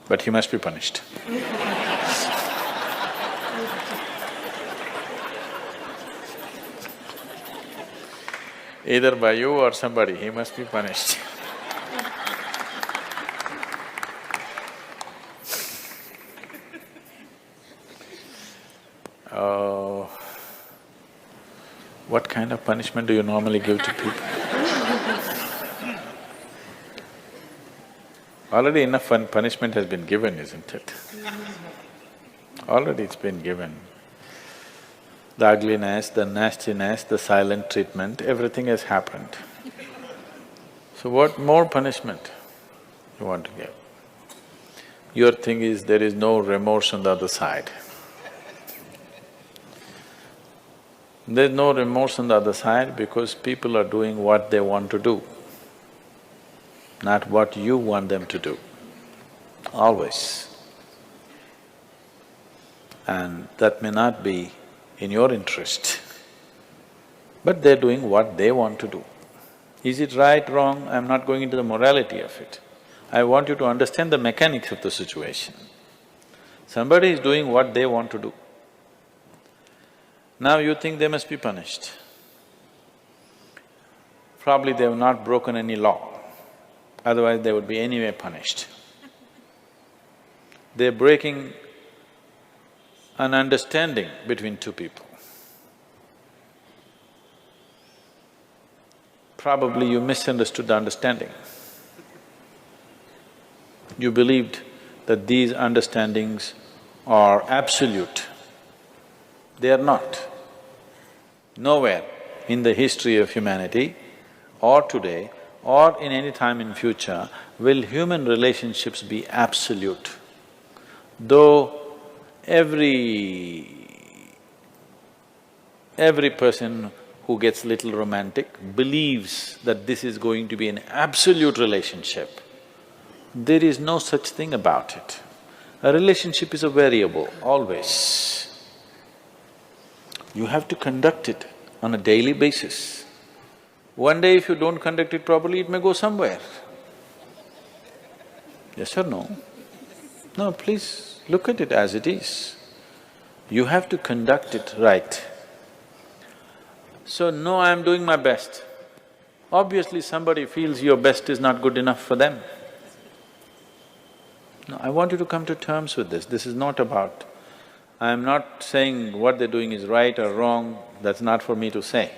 but he must be punished. Either by you or somebody, he must be punished. Oh, what kind of punishment do you normally give to people? Already enough punishment has been given, isn't it? Already it's been given. The ugliness, the nastiness, the silent treatment, everything has happened. So what more punishment you want to give? Your thing is there is no remorse on the other side. There's no remorse on the other side because people are doing what they want to do, not what you want them to do, always. And that may not be in your interest, but they're doing what they want to do. Is it right, wrong? I'm not going into the morality of it. I want you to understand the mechanics of the situation. Somebody is doing what they want to do. Now you think they must be punished. Probably they have not broken any law, otherwise they would be anyway punished. They're breaking an understanding between two people. Probably you misunderstood the understanding. You believed that these understandings are absolute. They are not. Nowhere in the history of humanity or today or in any time in future will human relationships be absolute. Though every person who gets little romantic believes that this is going to be an absolute relationship, there is no such thing about it. A relationship is a variable, always. You have to conduct it on a daily basis. One day if you don't conduct it properly, it may go somewhere. Yes or no? No, please look at it as it is. You have to conduct it right. So, no, I'm doing my best. Obviously somebody feels your best is not good enough for them. No, I want you to come to terms with this. This is not about… I'm not saying what they're doing is right or wrong, that's not for me to say.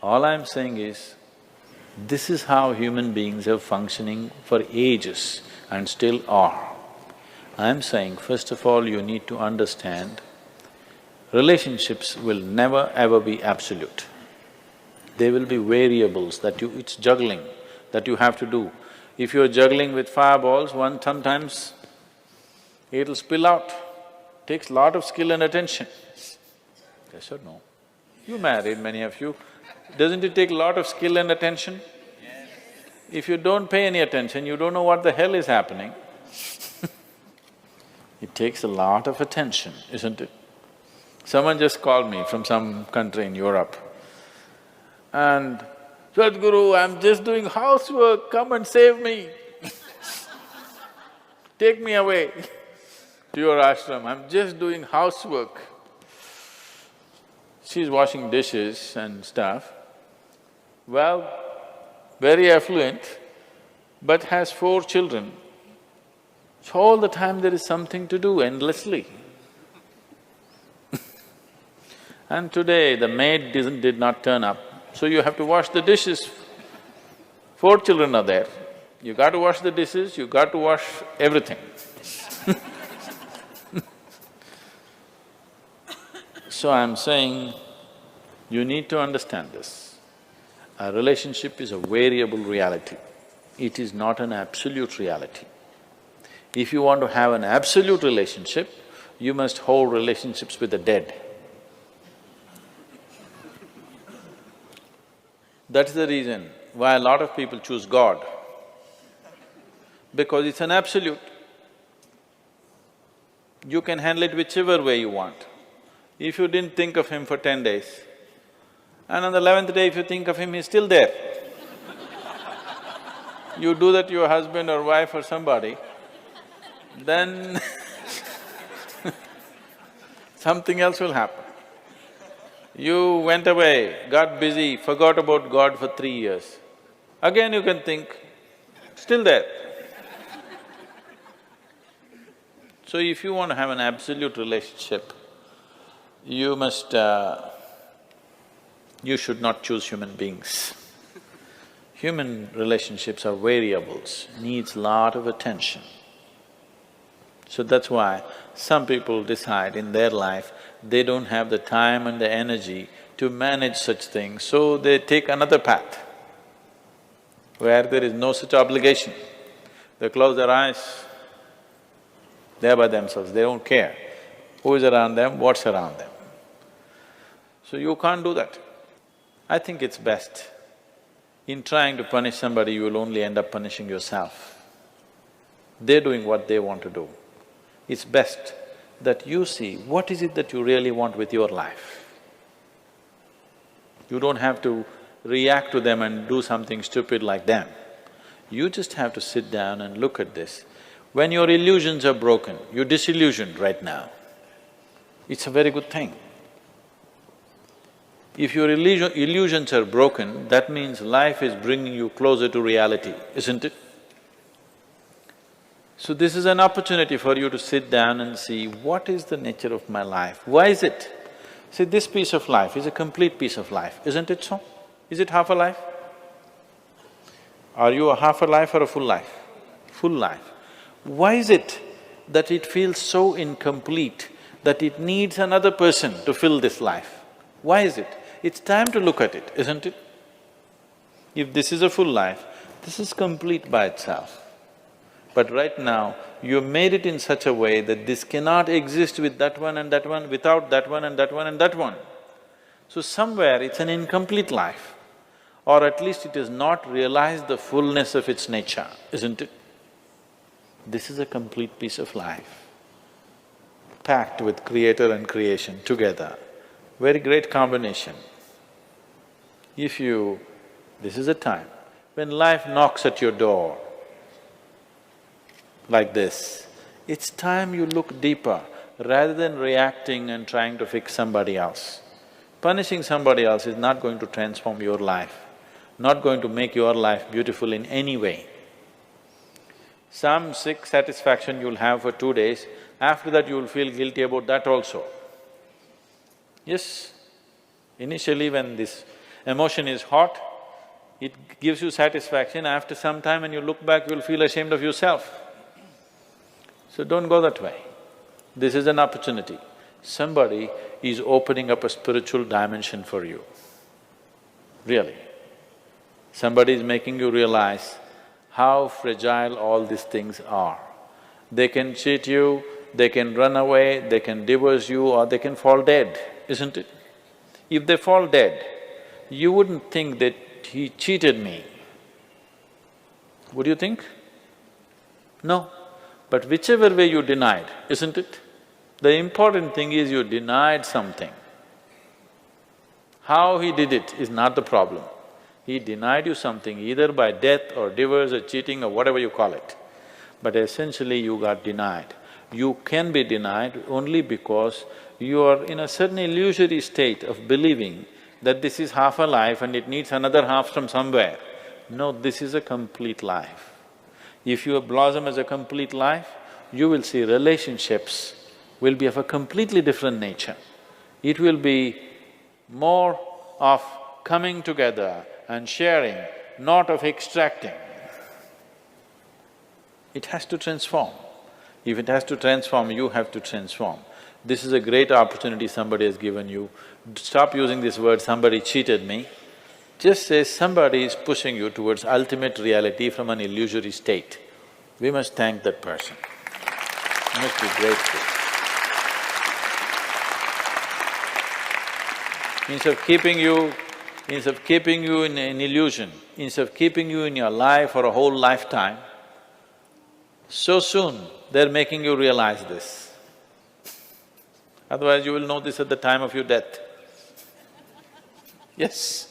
All I'm saying is, this is how human beings are functioning for ages and still are. I'm saying, first of all, you need to understand, relationships will never ever be absolute. There will be variables that it's juggling that you have to do. If you're juggling with fireballs, sometimes it'll spill out. Takes lot of skill and attention. Yes or no? You married, many of you. Doesn't it take a lot of skill and attention? Yes. If you don't pay any attention, you don't know what the hell is happening. It takes a lot of attention, isn't it? Someone just called me from some country in Europe and, Sadhguru, I'm just doing housework, come and save me. Take me away to your ashram, I'm just doing housework. She's washing dishes and stuff. Well, very affluent, but has 4 children. So all the time there is something to do endlessly. And today the maid did not turn up, so you have to wash the dishes. 4 children are there. You got to wash the dishes, you got to wash everything. So I'm saying, you need to understand this. A relationship is a variable reality. It is not an absolute reality. If you want to have an absolute relationship, you must hold relationships with the dead. That's the reason why a lot of people choose God, because it's an absolute. You can handle it whichever way you want. If you didn't think of him for 10 days, and on the 11th day if you think of him, he's still there. You do that to your husband or wife or somebody, then something else will happen. You went away, got busy, forgot about God for 3 years. Again you can think, still there. So if you want to have an absolute relationship, you should not choose human beings. Human relationships are variables, needs lot of attention. So that's why some people decide in their life they don't have the time and the energy to manage such things, so they take another path where there is no such obligation. They close their eyes, they're by themselves, they don't care who is around them, what's around them. So you can't do that. I think it's best. In trying to punish somebody, you will only end up punishing yourself. They're doing what they want to do. It's best that you see what is it that you really want with your life. You don't have to react to them and do something stupid like them. You just have to sit down and look at this. When your illusions are broken, you're disillusioned right now. It's a very good thing. If your illusions are broken, that means life is bringing you closer to reality, isn't it? So this is an opportunity for you to sit down and see, what is the nature of my life? Why is it? See, this piece of life is a complete piece of life, isn't it so? Is it half a life? Are you a half a life or a full life? Full life. Why is it that it feels so incomplete that it needs another person to fill this life? Why is it? It's time to look at it, isn't it? If this is a full life, this is complete by itself. But right now, you made it in such a way that this cannot exist with that one and that one, without that one and that one and that one. So somewhere it's an incomplete life, or at least it has not realized the fullness of its nature, isn't it? This is a complete piece of life, packed with creator and creation together. Very great combination. This is a time when life knocks at your door like this, it's time you look deeper rather than reacting and trying to fix somebody else. Punishing somebody else is not going to transform your life, not going to make your life beautiful in any way. Some sick satisfaction you'll have for 2 days, after that you'll feel guilty about that also. Yes, initially when this emotion is hot, it gives you satisfaction. After some time when you look back, you'll feel ashamed of yourself. So don't go that way. This is an opportunity. Somebody is opening up a spiritual dimension for you, really. Somebody is making you realize how fragile all these things are. They can cheat you, they can run away, they can divorce you, or they can fall dead, isn't it? If they fall dead, you wouldn't think that he cheated me. Would you think? No. But whichever way you denied, isn't it? The important thing is you denied something. How he did it is not the problem. He denied you something either by death or divorce or cheating or whatever you call it. But essentially you got denied. You can be denied only because you are in a certain illusory state of believing that this is half a life and it needs another half from somewhere. No, this is a complete life. If you blossom as a complete life, you will see relationships will be of a completely different nature. It will be more of coming together and sharing, not of extracting. It has to transform. If it has to transform, you have to transform. This is a great opportunity somebody has given you. Stop using this word, somebody cheated me. Just say somebody is pushing you towards ultimate reality from an illusory state. We must thank that person. We must be grateful. Instead of keeping you in an illusion, instead of keeping you in your life for a whole lifetime, so soon they're making you realize this. Otherwise you will know this at the time of your death. Yes.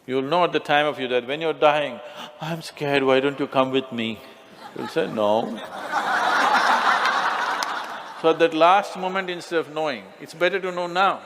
You'll know at the time of your death, when you're dying, I'm scared, why don't you come with me? You'll say, no. So at that last moment, instead of knowing, it's better to know now.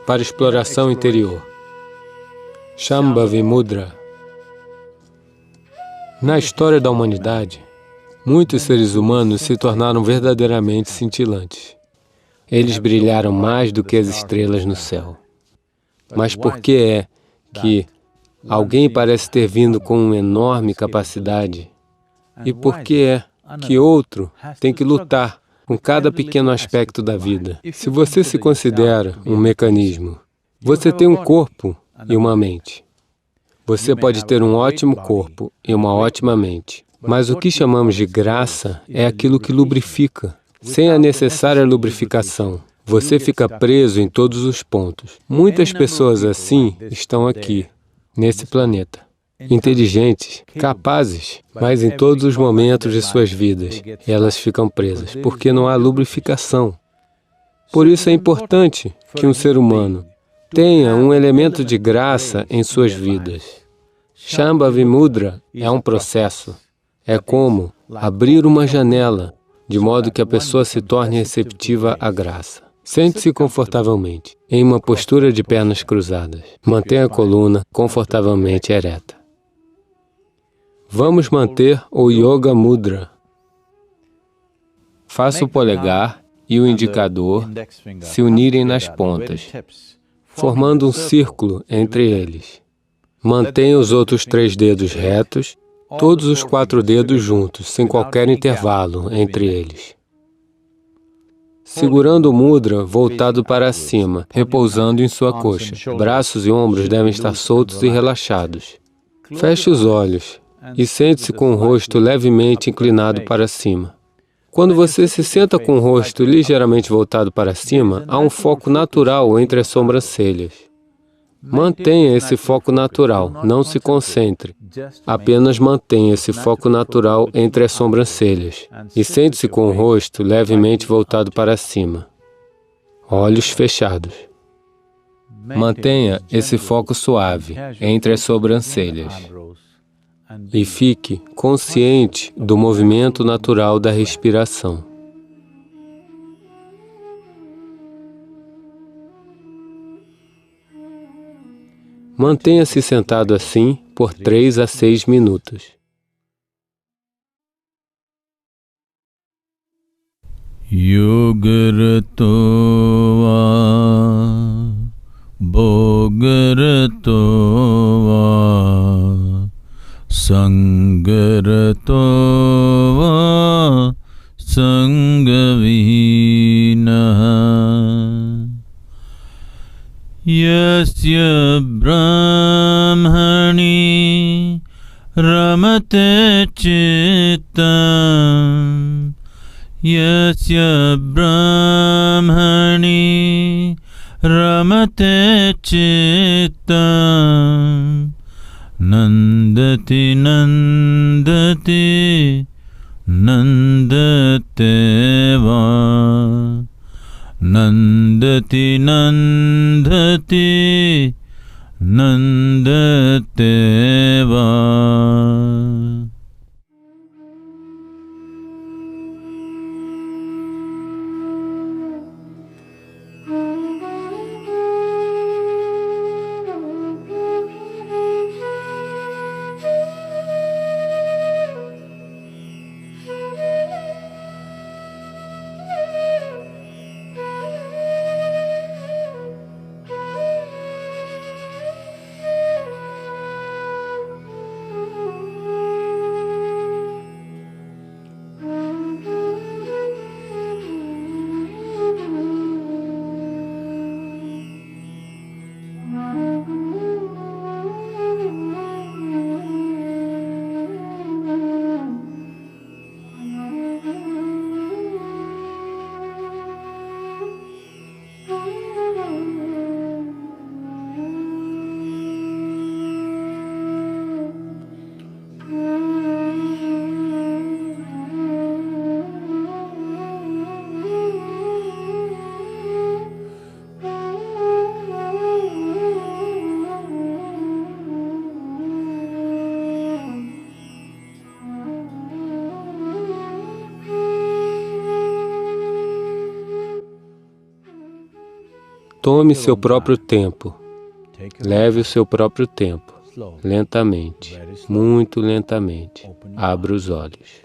Para exploração interior. Shambhavi Mudra. Na história da humanidade, muitos seres humanos se tornaram verdadeiramente cintilantes. Eles brilharam mais do que as estrelas no céu. Mas por que é que alguém parece ter vindo com uma enorme capacidade? E por que é que outro tem que lutar com cada pequeno aspecto da vida? Se você se considera um mecanismo, você tem um corpo e uma mente. Você pode ter um ótimo corpo e uma ótima mente, mas o que chamamos de graça é aquilo que lubrifica. Sem a necessária lubrificação, você fica preso em todos os pontos. Muitas pessoas assim estão aqui, nesse planeta. Inteligentes, capazes, mas em todos os momentos de suas vidas, elas ficam presas, porque não há lubrificação. Por isso é importante que um ser humano tenha um elemento de graça em suas vidas. Shambhavi Mudra é um processo. É como abrir uma janela, de modo que a pessoa se torne receptiva à graça. Sente-se confortavelmente, em uma postura de pernas cruzadas. Mantenha a coluna confortavelmente ereta. Vamos manter o Yoga Mudra. Faça o polegar e o indicador se unirem nas pontas, formando um círculo entre eles. Mantenha os outros 3 dedos retos, todos os 4 dedos juntos, sem qualquer intervalo entre eles. Segurando o mudra voltado para cima, repousando em sua coxa. Braços e ombros devem estar soltos e relaxados. Feche os olhos e sente-se com o rosto levemente inclinado para cima. Quando você se senta com o rosto ligeiramente voltado para cima, há um foco natural entre as sobrancelhas. Mantenha esse foco natural, não se concentre. Apenas mantenha esse foco natural entre as sobrancelhas e sente-se com o rosto levemente voltado para cima. Olhos fechados. Mantenha esse foco suave entre as sobrancelhas. E fique consciente do movimento natural da respiração. Mantenha-se sentado assim por 3 a 6 minutos. Yogarato va bhogarato va sangarato va sangavihinaha yasya brahmani ramate cittam yasya brahmani ramate cittam nandati nandati nandate va nandati nandati nandate va. Tome seu próprio tempo. Leve o seu próprio tempo. Lentamente, muito lentamente. Abra os olhos.